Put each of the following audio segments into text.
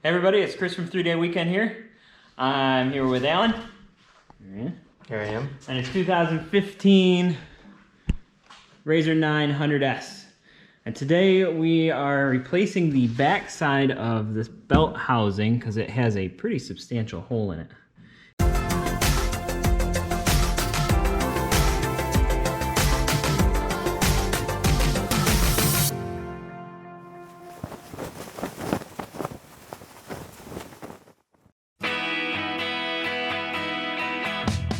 Hey everybody, it's Chris from 3 Day Weekend here. I'm here with Alan. Here I am. And it's 2015 RZR 900S. And today we are replacing the back side of this belt housing because it has a pretty substantial hole in it.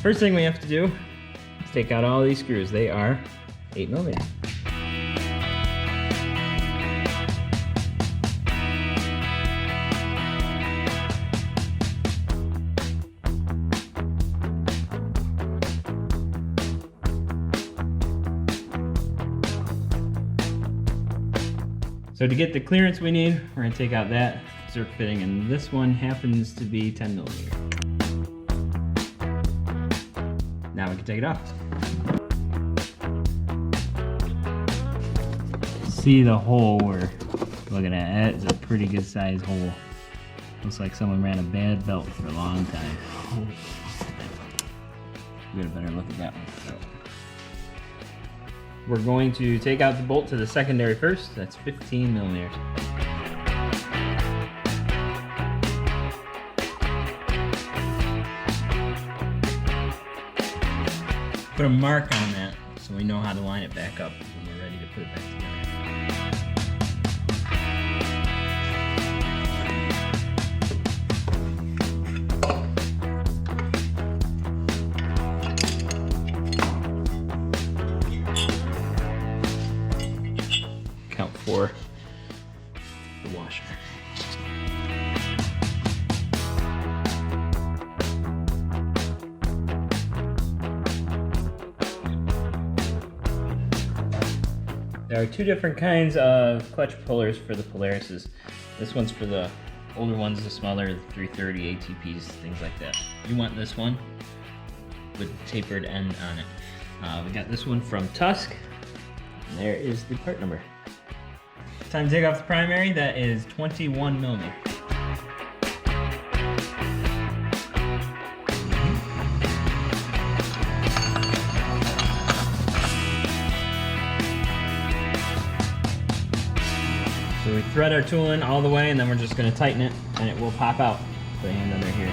First thing we have to do is take out all these screws. They are 8mm. So to get the clearance we need, we're gonna take out that zerk fitting, and this one happens to be 10mm. Now we can take it off. See the hole we're looking at? It's a pretty good sized hole. Looks like someone ran a bad belt for a long time. We got a better look at that one. So, we're going to take out the bolt to the secondary first. That's 15mm. Put a mark on that so we know how to line it back up when we're ready to put it back together. Count 4, the washer. There are two different kinds of clutch pullers for the Polarises. This one's for the older ones, the smaller 330 ATPs, things like that. You want this one with tapered end on it. We got this one from Tusk, and there is the part number. Time to take off the primary, that is 21mm. So we thread our tool in all the way, and then we're just going to tighten it, and it will pop out. Put a hand under here.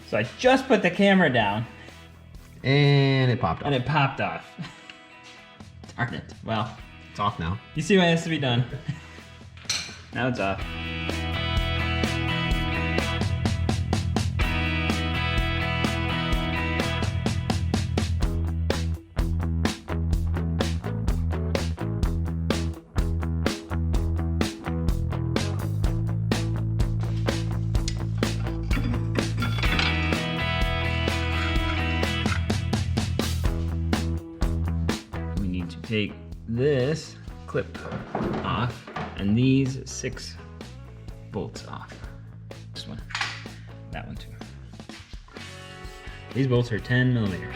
So I just put the camera down. And it popped off. And it popped off. Darn it. Well, it's off now. You see what has to be done. Now it's off. Take this clip off and these 6 bolts off. This one, that one too. These bolts are 10mm.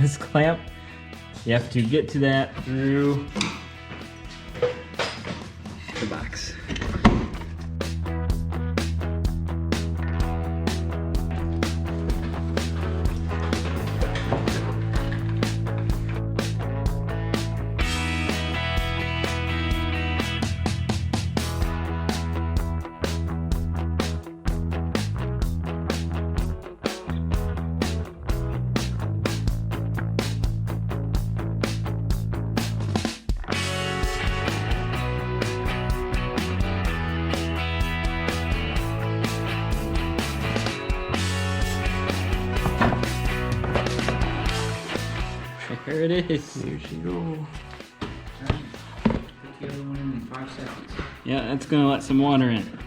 This clamp, you have to get to that through the box. There it is. Here she goes. Alright. Put the other one in 5 seconds. Yeah, that's gonna let some water in.